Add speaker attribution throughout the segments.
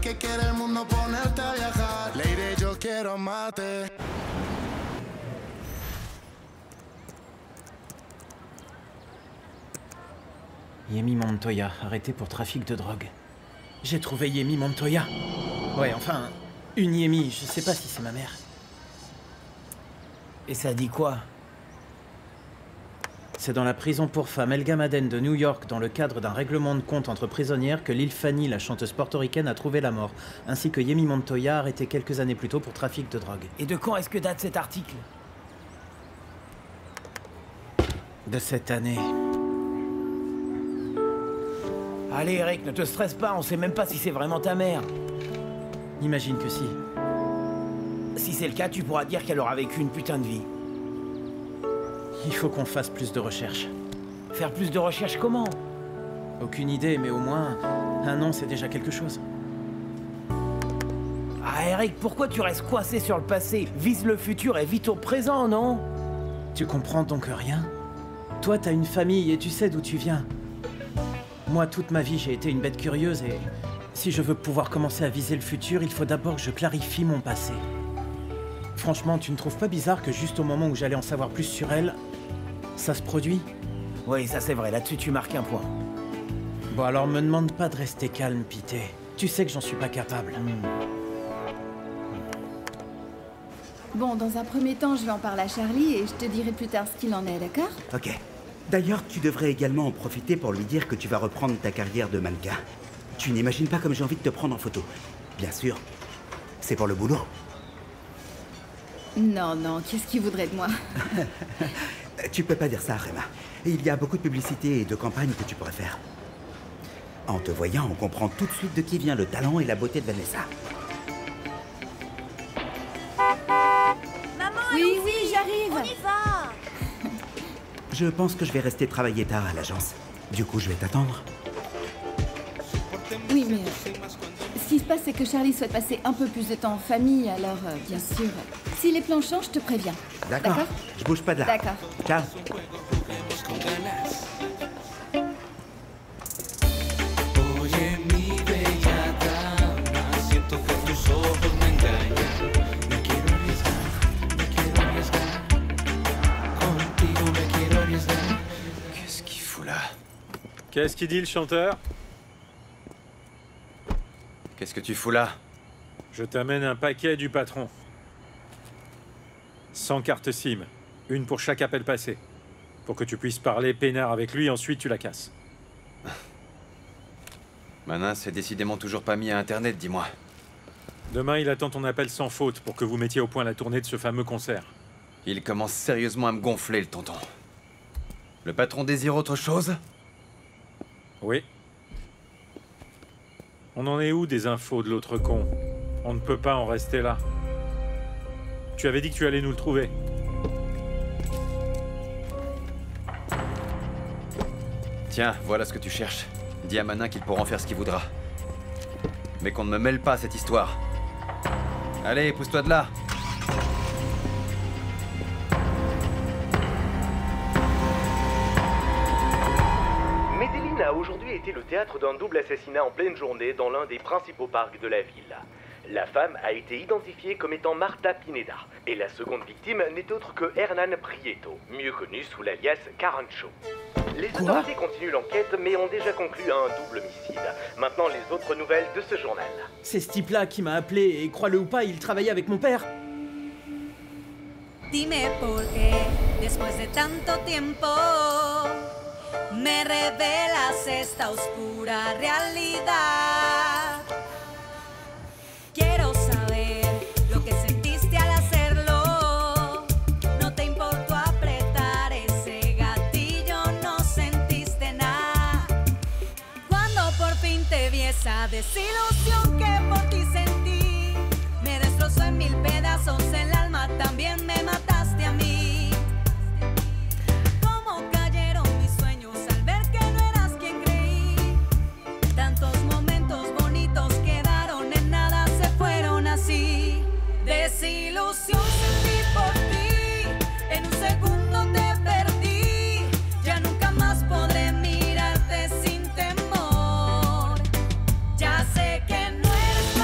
Speaker 1: que quiere el mundo ponerte a viajar. Lady, yo quiero amarte.
Speaker 2: Yemi Montoya, arrêté pour trafic de drogue. J'ai trouvé Yemi Montoya. Ouais, enfin, une Yemi, je sais pas si c'est ma mère.
Speaker 3: Et ça dit quoi?
Speaker 2: C'est dans la prison pour femmes El Gamaden de New York, dans le cadre d'un règlement de compte entre prisonnières, que Lil Fanny, la chanteuse portoricaine, a trouvé la mort, ainsi que Yemi Montoya, arrêté quelques années plus tôt pour trafic de drogue.
Speaker 3: Et de quand est-ce que date cet article?
Speaker 2: De cette année.
Speaker 3: Allez Eric, ne te stresse pas, on sait même pas si c'est vraiment ta mère.
Speaker 2: Imagine que si.
Speaker 3: Si c'est le cas, tu pourras dire qu'elle aura vécu une putain de vie.
Speaker 2: Il faut qu'on fasse plus de recherches.
Speaker 3: Faire plus de recherches comment?
Speaker 2: Aucune idée, mais au moins, un an c'est déjà quelque chose.
Speaker 3: Ah Eric, pourquoi tu restes coincé sur le passé? Vise le futur et vite au présent, non?
Speaker 2: Tu comprends donc rien? Toi, t'as une famille et tu sais d'où tu viens. Moi, toute ma vie, j'ai été une bête curieuse et si je veux pouvoir commencer à viser le futur, il faut d'abord que je clarifie mon passé. Franchement, tu ne trouves pas bizarre que juste au moment où j'allais en savoir plus sur elle, ça se produit?
Speaker 3: Oui, ça c'est vrai, là-dessus tu marques un point.
Speaker 2: Bon, alors me demande pas de rester calme, Pité. Tu sais que j'en suis pas capable.
Speaker 4: Bon, dans un premier temps, je vais en parler à Charlie et je te dirai plus tard ce qu'il en est, d'accord?
Speaker 5: Ok. D'ailleurs, tu devrais également en profiter pour lui dire que tu vas reprendre ta carrière de mannequin. Tu n'imagines pas comme j'ai envie de te prendre en photo. Bien sûr, c'est pour le boulot.
Speaker 4: Non, non, qu'est-ce qu'il voudrait de moi?
Speaker 5: Tu peux pas dire ça, Rema. Il y a beaucoup de publicités et de campagnes que tu pourrais faire. En te voyant, on comprend tout de suite de qui vient le talent et la beauté de Vanessa.
Speaker 6: Maman,
Speaker 4: Oui, oui, j'arrive!
Speaker 6: on y va!
Speaker 5: Je pense que je vais rester travailler tard à l'agence. Du coup, je vais t'attendre.
Speaker 4: Oui, mais ce qui se passe, c'est que Charlie souhaite passer un peu plus de temps en famille, alors bien sûr, si les plans changent, je te préviens.
Speaker 5: D'accord. Je bouge pas de là.
Speaker 4: D'accord.
Speaker 5: Ciao.
Speaker 2: Qu'est-ce qu'il fout là?
Speaker 7: Qu'est-ce qu'il dit le chanteur?
Speaker 8: Qu'est-ce que tu fous là?
Speaker 7: Je t'amène un paquet du patron. 100 cartes SIM, une pour chaque appel passé. Pour que tu puisses parler peinard avec lui, ensuite tu la casses.
Speaker 8: Manin s'est décidément toujours pas mis à Internet, dis-moi.
Speaker 7: Demain, il attend ton appel sans faute pour que vous mettiez au point la tournée de ce fameux concert.
Speaker 8: Il commence sérieusement à me gonfler, le tonton. Le patron désire autre chose?
Speaker 7: Oui. On en est où des infos de l'autre con? On ne peut pas en rester là. Tu avais dit que tu allais nous le trouver.
Speaker 8: Tiens, voilà ce que tu cherches. Dis à Manin qu'il pourra en faire ce qu'il voudra. Mais qu'on ne me mêle pas à cette histoire. Allez, pousse-toi de là.
Speaker 9: Medellín a aujourd'hui été le théâtre d'un double assassinat en pleine journée dans l'un des principaux parcs de la ville. La femme a été identifiée comme étant Marta Pineda, et la seconde victime n'est autre que Hernan Prieto, mieux connu sous l'alias Carancho. Les autorités continuent l'enquête, mais ont déjà conclu à un double homicide. Maintenant, les autres nouvelles de ce journal.
Speaker 2: C'est ce type-là qui m'a appelé, et crois-le ou pas, il travaillait avec mon père.
Speaker 6: Dime por qué, después de tanto tiempo, me revelas esta oscura realidad. Quiero saber lo que sentiste al hacerlo. No te importó apretar ese gatillo, no sentiste nada. Cuando por fin te vi esa desilusión que por ti sentí, me destrozó en mil pedazos el alma, también me mataste a mí. Cómo cayeron mis sueños al ver que no eras quien creí. Tantos momentos bonitos quedaron en nada, se fueron así. Desilusión sentí por ti, en un segundo te perdí. Ya nunca más podré mirarte sin temor. Ya sé que no eres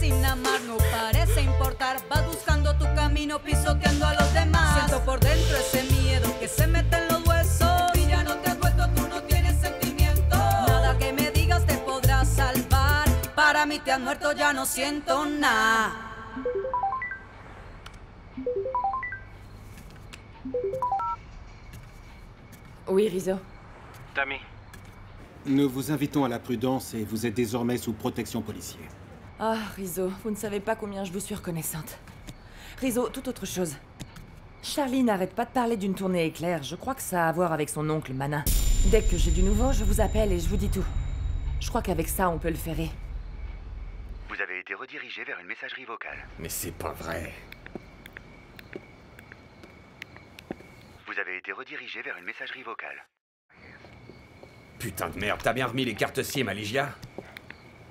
Speaker 6: sin amar, no parece importar. Vas buscando tu camino, pisoteando a los demás. Siento por dentro ese miedo que se mete en los huesos. Y ya no te has vuelto, tú no tienes sentimiento. Nada que me digas te podrá salvar. Para mí te has muerto, ya no siento nada.
Speaker 10: Oui, Rizzo.
Speaker 11: Tammy.
Speaker 12: Nous vous invitons à la prudence et vous êtes désormais sous protection policière.
Speaker 10: Ah, Rizzo, vous ne savez pas combien je vous suis reconnaissante. Rizzo, toute autre chose. Charlie n'arrête pas de parler d'une tournée éclair. Je crois que ça a à voir avec son oncle Manin. Dès que j'ai du nouveau, je vous appelle et je vous dis tout. Je crois qu'avec ça, on peut le ferrer.
Speaker 13: Vous avez été redirigé vers une messagerie vocale.
Speaker 12: Mais c'est pas vrai.
Speaker 13: Vous avez été redirigé vers une messagerie vocale.
Speaker 12: Putain de merde, t'as bien remis les cartes SIM à Ligia?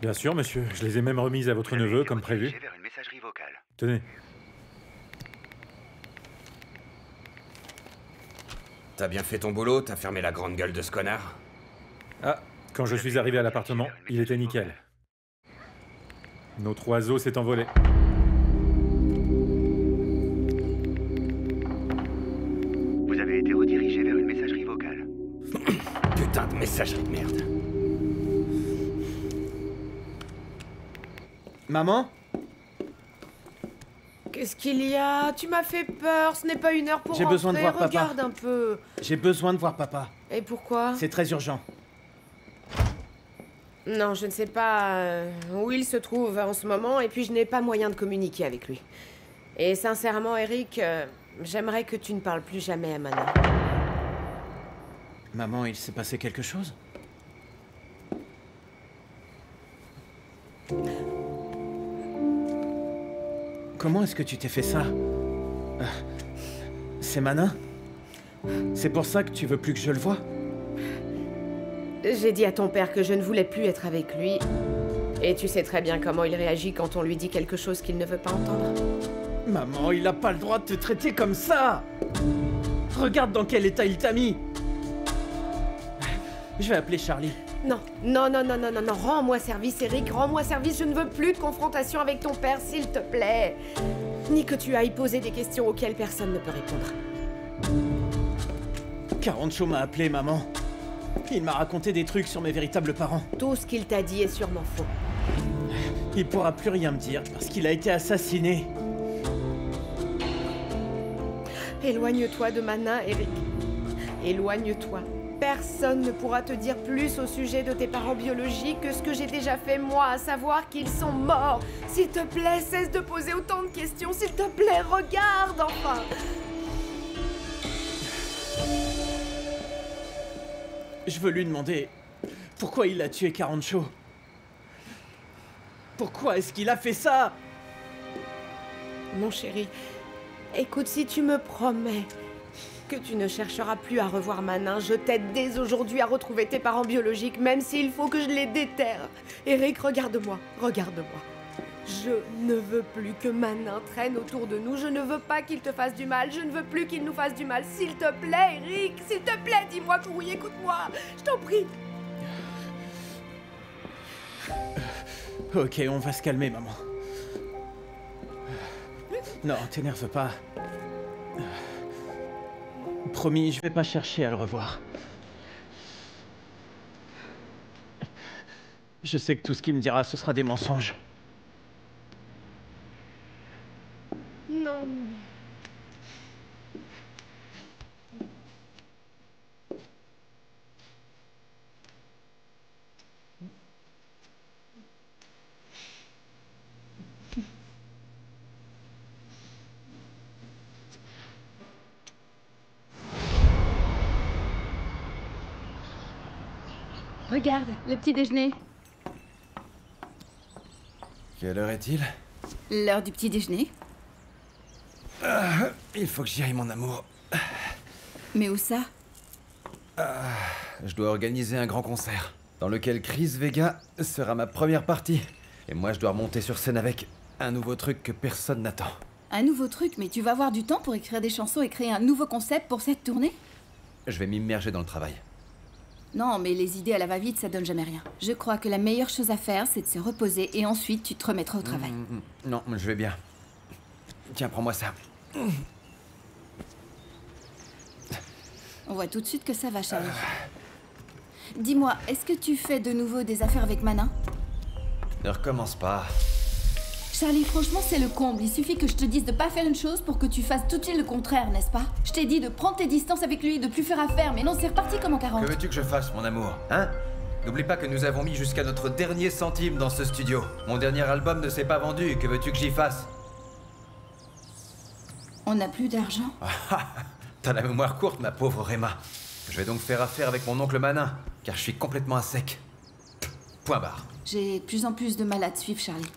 Speaker 7: Bien sûr, monsieur. Je les ai même remises à votre neveu, comme prévu.
Speaker 13: Vers une messagerie vocale.
Speaker 7: Tenez.
Speaker 12: T'as bien fait ton boulot, t'as fermé la grande gueule de ce connard?
Speaker 7: Ah, quand je suis arrivé à l'appartement, il était nickel. Notre oiseau s'est envolé.
Speaker 13: Vous avez été redirigé vers une messagerie vocale.
Speaker 12: Putain de messagerie de merde.
Speaker 2: Maman?
Speaker 14: Qu'est-ce qu'il y a? Tu m'as fait peur, ce n'est pas une heure pour rentrer.
Speaker 2: J'ai besoin de voir papa.
Speaker 14: Regarde un peu.
Speaker 2: J'ai besoin de voir papa.
Speaker 14: Et pourquoi?
Speaker 2: C'est très urgent.
Speaker 14: Non, je ne sais pas où il se trouve en ce moment, et puis je n'ai pas moyen de communiquer avec lui. Et sincèrement, Eric, j'aimerais que tu ne parles plus jamais à Manon.
Speaker 2: Maman, il s'est passé quelque chose? Comment est-ce que tu t'es fait ça? C'est Manin? C'est pour ça que tu veux plus que je le voie?
Speaker 14: J'ai dit à ton père que je ne voulais plus être avec lui. Et tu sais très bien comment il réagit quand on lui dit quelque chose qu'il ne veut pas entendre.
Speaker 2: Maman, il n'a pas le droit de te traiter comme ça! Regarde dans quel état il t'a mis! Je vais appeler Charlie.
Speaker 14: Non, non, non, non, non, non, non, rends-moi service, Eric, rends-moi service, je ne veux plus de confrontation avec ton père, s'il te plaît. Ni que tu ailles poser des questions auxquelles personne ne peut répondre.
Speaker 2: Carancho m'a appelé, maman. Il m'a raconté des trucs sur mes véritables parents.
Speaker 14: Tout ce qu'il t'a dit est sûrement faux.
Speaker 2: Il pourra plus rien me dire parce qu'il a été assassiné.
Speaker 14: Éloigne-toi de Manin, Eric. Éloigne-toi. Personne ne pourra te dire plus au sujet de tes parents biologiques que ce que j'ai déjà fait moi, à savoir qu'ils sont morts. S'il te plaît, cesse de poser autant de questions. S'il te plaît, regarde enfin.
Speaker 2: Je veux lui demander pourquoi il a tué Carancho. Pourquoi est-ce qu'il a fait ça?
Speaker 14: Mon chéri, écoute, si tu me promets que tu ne chercheras plus à revoir Manin, je t'aide dès aujourd'hui à retrouver tes parents biologiques, même s'il faut que je les déterre. Eric, regarde-moi, regarde-moi. Je ne veux plus que Manin traîne autour de nous, je ne veux pas qu'il te fasse du mal, je ne veux plus qu'il nous fasse du mal. S'il te plaît, Eric, s'il te plaît, dis-moi que oui, écoute-moi, je t'en prie.
Speaker 2: Ok, on va se calmer, maman. Non, t'énerve pas. Promis, je vais pas chercher à le revoir. Je sais que tout ce qu'il me dira, ce sera des mensonges.
Speaker 14: Non.
Speaker 4: Regarde, le petit déjeuner.
Speaker 8: Quelle heure est-il?
Speaker 4: L'heure du petit déjeuner.
Speaker 8: Il faut que j'y aille, mon amour.
Speaker 4: Mais où ça?
Speaker 8: Je dois organiser un grand concert, dans lequel Chris Vega sera ma première partie. Et moi, je dois remonter sur scène avec un nouveau truc que personne n'attend.
Speaker 4: Un nouveau truc, mais tu vas avoir du temps pour écrire des chansons et créer un nouveau concept pour cette tournée?
Speaker 8: Je vais m'immerger dans le travail.
Speaker 4: Non, mais les idées à la va-vite, ça donne jamais rien. Je crois que la meilleure chose à faire, c'est de se reposer et ensuite tu te remettras au travail.
Speaker 8: Non, je vais bien. Tiens, prends-moi ça.
Speaker 4: On voit tout de suite que ça va, Charlie. Dis-moi, est-ce que tu fais de nouveau des affaires avec Manin?
Speaker 8: Ne recommence pas.
Speaker 4: Charlie, franchement, c'est le comble. Il suffit que je te dise de pas faire une chose pour que tu fasses tout de suite le contraire, n'est-ce pas? Je t'ai dit de prendre tes distances avec lui, de plus faire affaire, mais non, c'est reparti comme en 40.
Speaker 8: Que veux-tu que je fasse, mon amour? Hein? N'oublie pas que nous avons mis jusqu'à notre dernier centime dans ce studio. Mon dernier album ne s'est pas vendu, que veux-tu que j'y fasse?
Speaker 4: On n'a plus d'argent?
Speaker 8: T'as la mémoire courte, ma pauvre Réma. Je vais donc faire affaire avec mon oncle Manin, car je suis complètement à sec. Point barre.
Speaker 4: J'ai de plus en plus de mal à te suivre, Charlie.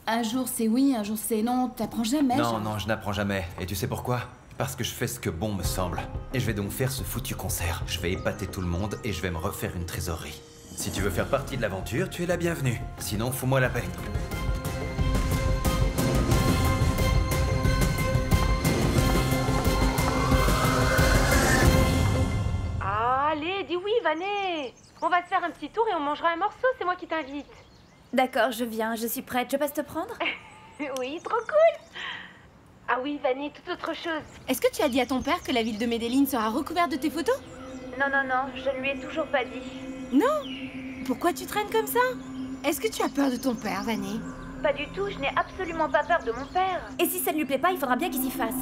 Speaker 4: Un jour c'est oui, un jour c'est non, t'apprends jamais.
Speaker 8: Non,
Speaker 4: genre.
Speaker 8: non, je n'apprends jamais. Et tu sais pourquoi? Parce que je fais ce que bon me semble. Et je vais donc faire ce foutu concert. Je vais épater tout le monde et je vais me refaire une trésorerie. Si tu veux faire partie de l'aventure, tu es la bienvenue. Sinon, fous-moi la paix.
Speaker 11: Allez, dis oui, Vanet. On va se faire un petit tour et on mangera un morceau, c'est moi qui t'invite.
Speaker 15: D'accord, je viens, je suis prête. Je passe te prendre?
Speaker 11: Oui, trop cool. Ah oui, Vanet, toute autre chose.
Speaker 14: Est-ce que tu as dit à ton père que la ville de Medellín sera recouverte de tes photos?
Speaker 11: Non, je ne lui ai toujours pas dit.
Speaker 14: Non? Pourquoi tu traînes comme ça? Est-ce que tu as peur de ton père, Vanet?
Speaker 11: Pas du tout, je n'ai absolument pas peur de mon père.
Speaker 15: Et si ça ne lui plaît pas, il faudra bien qu'il s'y fasse.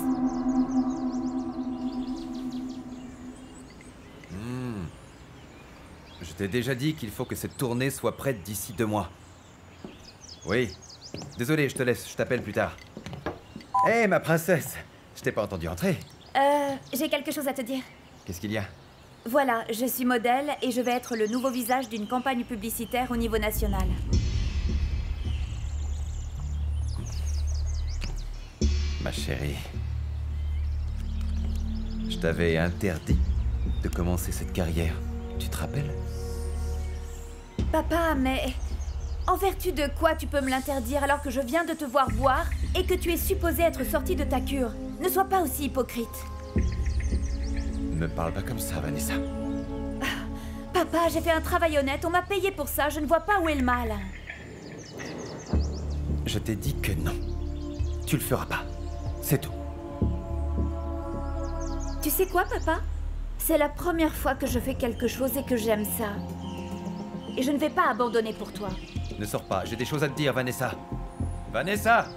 Speaker 8: Je t'ai déjà dit qu'il faut que cette tournée soit prête d'ici 2 mois. Oui. Désolé, je te laisse, je t'appelle plus tard. Hé, ma princesse! Je t'ai pas entendu entrer.
Speaker 15: J'ai quelque chose à te dire.
Speaker 8: Qu'est-ce qu'il y a?
Speaker 15: Voilà, je suis modèle et je vais être le nouveau visage d'une campagne publicitaire au niveau national.
Speaker 8: Ma chérie, je t'avais interdit de commencer cette carrière. Tu te rappelles?
Speaker 15: Papa, mais... En vertu de quoi tu peux me l'interdire alors que je viens de te voir boire et que tu es supposé être sorti de ta cure? Ne sois pas aussi hypocrite.
Speaker 8: Ne me parle pas comme ça, Vanessa.
Speaker 15: Papa, j'ai fait un travail honnête, on m'a payé pour ça, je ne vois pas où est le mal.
Speaker 8: Je t'ai dit que non. Tu le feras pas. C'est tout.
Speaker 15: Tu sais quoi, papa? C'est la première fois que je fais quelque chose et que j'aime ça. Et je ne vais pas abandonner pour toi.
Speaker 8: Ne sors pas, j'ai des choses à te dire, Vanessa. Vanessa!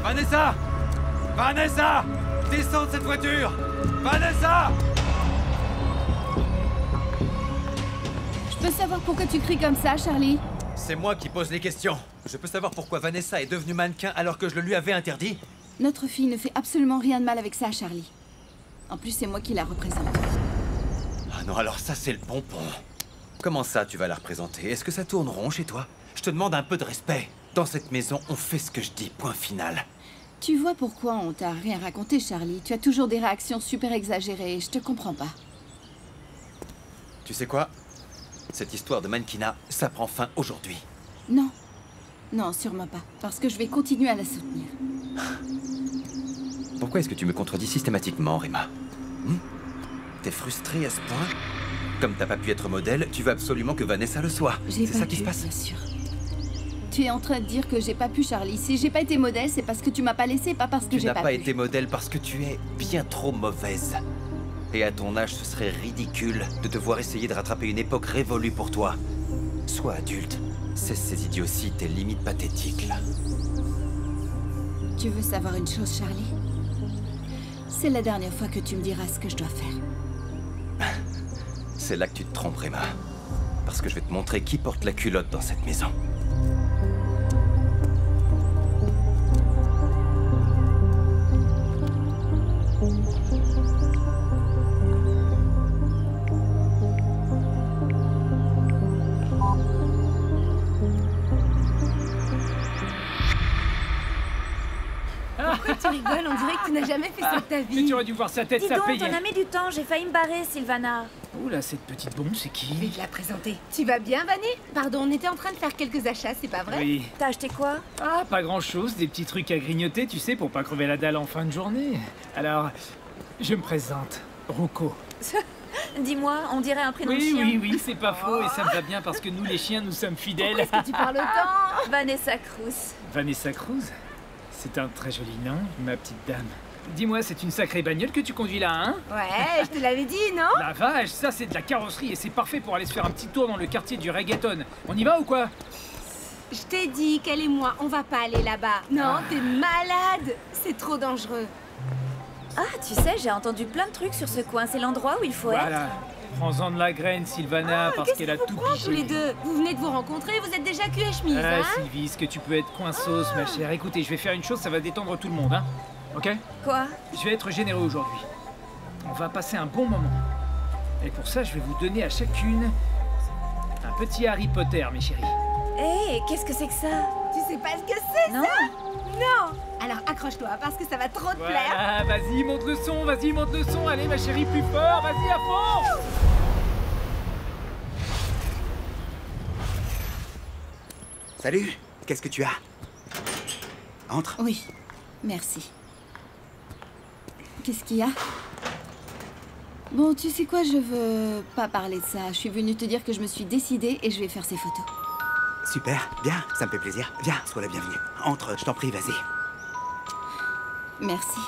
Speaker 8: Vanessa! Vanessa! Descends de cette voiture! Vanessa!
Speaker 4: Je peux savoir pourquoi tu cries comme ça, Charlie?
Speaker 8: C'est moi qui pose les questions. Je peux savoir pourquoi Vanessa est devenue mannequin alors que je le lui avais interdit?
Speaker 4: Notre fille ne fait absolument rien de mal avec ça, Charlie. En plus, c'est moi qui la représente.
Speaker 8: Ah non, alors ça c'est le pompon. Comment ça tu vas la représenter? Est-ce que ça tourne rond chez toi? Je te demande un peu de respect. Dans cette maison, on fait ce que je dis, point final.
Speaker 4: Tu vois pourquoi on t'a rien raconté, Charlie? Tu as toujours des réactions super exagérées, je te comprends pas.
Speaker 8: Tu sais quoi? Cette histoire de mannequinat, ça prend fin aujourd'hui.
Speaker 4: Non. Non, sûrement pas. Parce que je vais continuer à la soutenir.
Speaker 8: Pourquoi est-ce que tu me contredis systématiquement, Réma? T'es frustrée à ce point? Comme t'as pas pu être modèle, tu veux absolument que Vanessa le soit. C'est ça qui se passe?
Speaker 4: Bien sûr. Tu es en train de dire que j'ai pas pu, Charlie. Si j'ai pas été modèle, c'est parce que tu m'as pas laissé, pas parce que j'ai pas pu.
Speaker 8: Tu n'as pas été modèle parce que tu es bien trop mauvaise. Et à ton âge, ce serait ridicule de devoir essayer de rattraper une époque révolue pour toi. Sois adulte. Cesse ces idioties, tes limites pathétiques, là.
Speaker 4: Tu veux savoir une chose, Charlie? C'est la dernière fois que tu me diras ce que je dois faire.
Speaker 8: C'est là que tu te trompes, Réma. Parce que je vais te montrer qui porte la culotte dans cette maison.
Speaker 14: Pourquoi tu rigoles? On dirait que tu n'as jamais fait ça de ta vie.
Speaker 3: Mais tu aurais dû voir sa tête,
Speaker 15: Dis
Speaker 3: ça
Speaker 15: donc,
Speaker 3: payait.
Speaker 15: t'en as mis du temps, j'ai failli me barrer, Sylvana.
Speaker 3: Oula, cette petite bombe, c'est
Speaker 11: Je vais
Speaker 3: qui?
Speaker 11: te la présenter. Tu vas bien, Vané? Pardon, on était en train de faire quelques achats, c'est pas vrai?
Speaker 3: Oui.
Speaker 15: T'as acheté quoi?
Speaker 3: Ah, pas grand-chose, des petits trucs à grignoter, tu sais, pour pas crever la dalle en fin de journée. Alors, je me présente, Rocco.
Speaker 15: Dis-moi, on dirait un prénom de
Speaker 3: Oui,
Speaker 15: chien.
Speaker 3: oui, c'est pas faux, et ça me va bien parce que nous, les chiens, nous sommes fidèles.
Speaker 15: Pourquoi est-ce que tu parles autant? Vanessa Cruz.
Speaker 3: Vanessa Cruz? C'est un très joli nom, ma petite dame. Dis-moi, c'est une sacrée bagnole que tu conduis là, hein?
Speaker 11: Ouais, je te l'avais dit, non?
Speaker 3: La vache, ça c'est de la carrosserie et c'est parfait pour aller se faire un petit tour dans le quartier du reggaeton. On y va ou quoi?
Speaker 11: Je t'ai dit qu'elle et moi, on va pas aller là-bas. Non, t'es malade. C'est trop dangereux.
Speaker 15: Ah, tu sais, j'ai entendu plein de trucs sur ce coin. C'est l'endroit où il faut être.
Speaker 3: Voilà. Prends-en de la graine, Sylvana, parce qu'elle a tout piqué.
Speaker 11: Tous les deux, vous venez de vous rencontrer, vous êtes déjà cul et chemise,
Speaker 3: Ah,
Speaker 11: hein?
Speaker 3: Sylvie, ce que tu peux être coinceuse, ma chère. Écoutez, je vais faire une chose, ça va détendre tout le monde, hein? Ok?
Speaker 15: Quoi?
Speaker 3: Je vais être généreux aujourd'hui. On va passer un bon moment. Et pour ça, je vais vous donner à chacune un petit Harry Potter, mes chéris.
Speaker 15: Hé, qu'est-ce que c'est que ça?
Speaker 11: Tu sais pas ce que c'est,
Speaker 15: Non.
Speaker 11: ça? Non. Alors accroche-toi, parce que ça va trop te plaire.
Speaker 3: Voilà, vas-y, monte le son, vas-y, monte le son. Allez, ma chérie, plus fort, vas-y, à fond!
Speaker 5: Salut, qu'est-ce que tu as? Entre.
Speaker 4: Oui, merci. Qu'est-ce qu'il y a? Bon, tu sais quoi, je veux pas parler de ça. Je suis venue te dire que je me suis décidée et je vais faire ces photos.
Speaker 5: Super, bien, ça me fait plaisir. Viens, sois la bienvenue. Entre, je t'en prie, vas-y.
Speaker 4: Merci.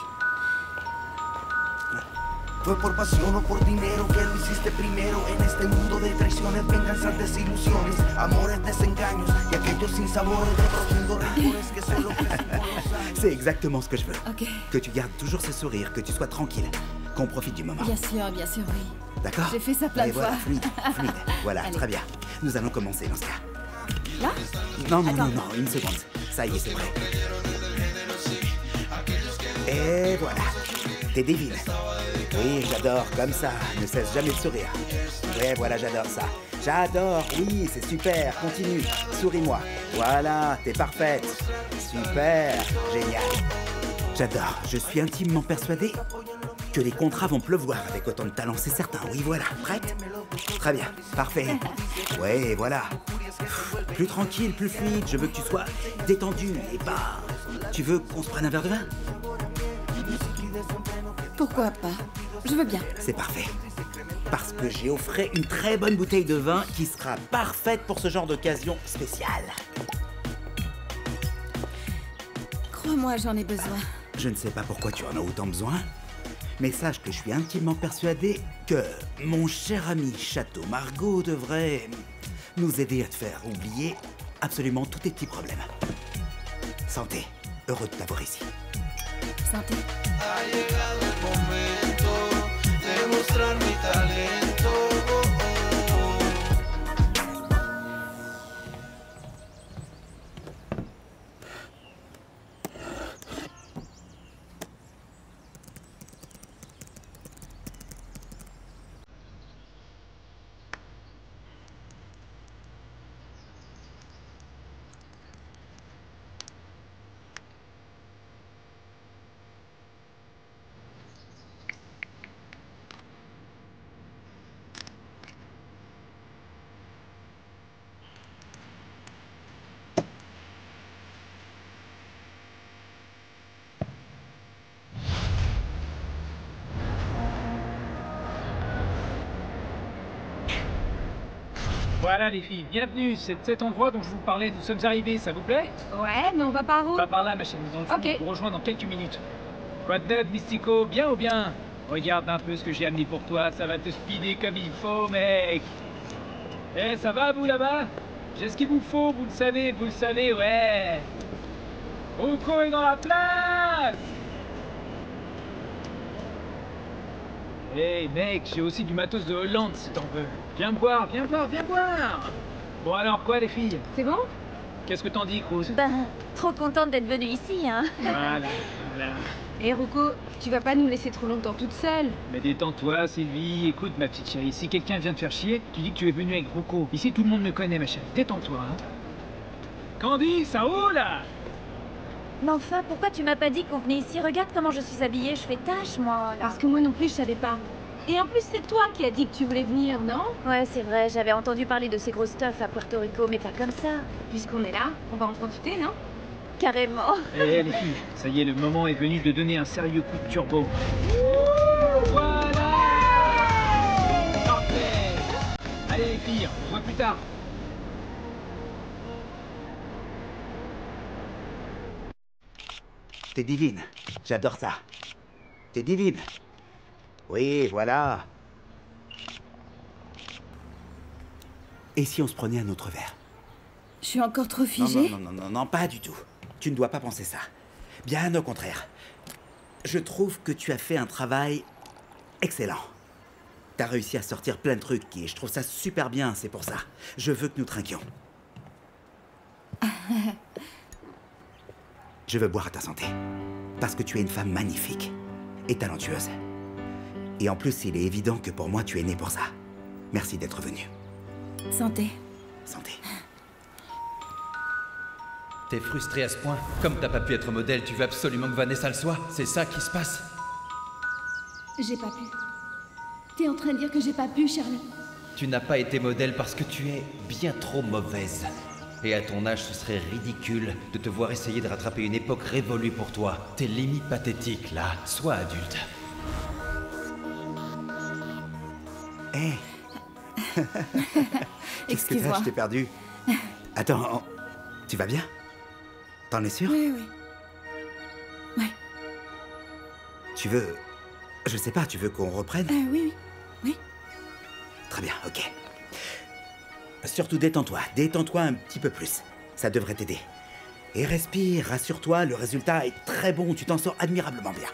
Speaker 1: Fue por pasión o por dinero que lo hiciste primero. En este mundo de traiciones, venganzas, desilusiones, amores, desengaños y aquellos sinsabores de profundos rencores que solo crecen con los años.
Speaker 5: C'est exactement ce que je veux.
Speaker 4: Ok.
Speaker 5: Que tu gardes toujours ce sourire, que tu sois tranquille, qu'on profite du moment.
Speaker 4: Bien sûr, oui.
Speaker 5: D'accord?
Speaker 4: J'ai fait ça plein
Speaker 5: Et
Speaker 4: de
Speaker 5: voilà,
Speaker 4: fois.
Speaker 5: fluide. Voilà,
Speaker 4: Allez.
Speaker 5: très bien. Nous allons commencer dans ce cas.
Speaker 4: Là?
Speaker 5: Non,
Speaker 4: Attends.
Speaker 5: une seconde. Ça y est, c'est prêt. Et voilà. T'es divine. Oui, j'adore, comme ça. Ne cesse jamais de sourire. Ouais, voilà, j'adore ça. J'adore, oui, c'est super. Continue. Souris-moi. Voilà, t'es parfaite. Super. Génial. J'adore. Je suis intimement persuadé que les contrats vont pleuvoir avec autant de talent, c'est certain. Oui, voilà. Prête? Très bien. Parfait. Ouais, voilà. Plus tranquille, plus fluide. Je veux que tu sois détendu et pas... Tu veux qu'on se prenne un verre de vin?
Speaker 4: Pourquoi pas? Je veux bien.
Speaker 5: C'est parfait. Parce que j'ai offert une très bonne bouteille de vin qui sera parfaite pour ce genre d'occasion spéciale.
Speaker 4: Crois-moi, j'en ai besoin.
Speaker 5: Je ne sais pas pourquoi tu en as autant besoin, mais sache que je suis intimement persuadé que mon cher ami Château Margaux devrait nous aider à te faire oublier absolument tous tes petits problèmes. Santé. Heureux de t'avoir ici.
Speaker 4: Santé.
Speaker 1: Ha llegado el momento de mostrar mi talento.
Speaker 3: Voilà les filles, bienvenue, c'est cet endroit dont je vous parlais, nous sommes arrivés, ça vous plaît?
Speaker 11: Ouais, mais on va par où?
Speaker 3: On va par là ma chérie, dans le fond,
Speaker 11: Ok.
Speaker 3: on vous rejoint dans quelques minutes. Quoi de neuf, Mystico, bien ou bien? Regarde un peu ce que j'ai amené pour toi, ça va te speeder comme il faut, mec. Eh, ça va vous là-bas? J'ai ce qu'il vous faut, vous le savez, ouais. Rocco est dans la place! Hey mec, j'ai aussi du matos de Hollande si t'en veux. Viens boire, viens boire, viens boire! Bon alors quoi les filles?
Speaker 11: C'est bon?
Speaker 3: Qu'est-ce que t'en dis, Cruz?
Speaker 15: Ben, trop contente d'être venue ici, hein.
Speaker 3: Voilà.
Speaker 11: Et Rocco, tu vas pas nous laisser trop longtemps toute seule?
Speaker 3: Mais détends-toi, Sylvie. Écoute, ma petite chérie, si quelqu'un vient te faire chier, tu dis que tu es venu avec Rocco. Ici, tout le monde me connaît, ma chérie. Détends-toi, hein. Candy, ça roule?
Speaker 15: Mais enfin, pourquoi tu m'as pas dit qu'on venait ici? Regarde comment je suis habillée, je fais tâche, moi, là.
Speaker 11: Parce que moi non plus, je savais pas. Et en plus, c'est toi qui as dit que tu voulais venir, non?
Speaker 15: Ouais, c'est vrai, j'avais entendu parler de ces gros stuff à Puerto Rico, mais pas comme ça.
Speaker 11: Puisqu'on est là, on va en profiter, non?
Speaker 15: Carrément.
Speaker 3: Eh les filles, ça y est, le moment est venu de donner un sérieux coup de turbo. Voilà. Parfait. Allez les filles, on se voit plus tard.
Speaker 5: T'es divine. J'adore ça. T'es divine. Oui, voilà. Et si on se prenait un autre verre?
Speaker 4: Je suis encore trop
Speaker 5: Non,
Speaker 4: figée.
Speaker 5: non, pas du tout. Tu ne dois pas penser ça. Bien au contraire. Je trouve que tu as fait un travail excellent. T'as réussi à sortir plein de trucs et je trouve ça super bien, c'est pour ça. Je veux que nous trinquions. Je veux boire à ta santé. Parce que tu es une femme magnifique et talentueuse. Et en plus, il est évident que pour moi, tu es née pour ça. Merci d'être venue.
Speaker 4: Santé.
Speaker 5: Santé.
Speaker 8: T'es frustré à ce point? Comme t'as pas pu être modèle, tu veux absolument que Vanessa le soit? C'est ça qui se passe?
Speaker 4: J'ai pas pu. T'es en train de dire que j'ai pas pu, Charlie?
Speaker 8: Tu n'as pas été modèle parce que tu es bien trop mauvaise. Et à ton âge, ce serait ridicule de te voir essayer de rattraper une époque révolue pour toi. T'es limite pathétique, là. Sois adulte.
Speaker 5: Hé. Qu'est-ce que t'as? Je t'ai perdu. Attends, tu vas bien? T'en es sûr?
Speaker 4: Oui. Ouais.
Speaker 5: Tu veux... Je sais pas, tu veux qu'on reprenne?
Speaker 4: Oui.
Speaker 5: Très bien, ok. Surtout détends-toi un petit peu plus. Ça devrait t'aider. Et respire, rassure-toi, le résultat est très bon, tu t'en sors admirablement bien.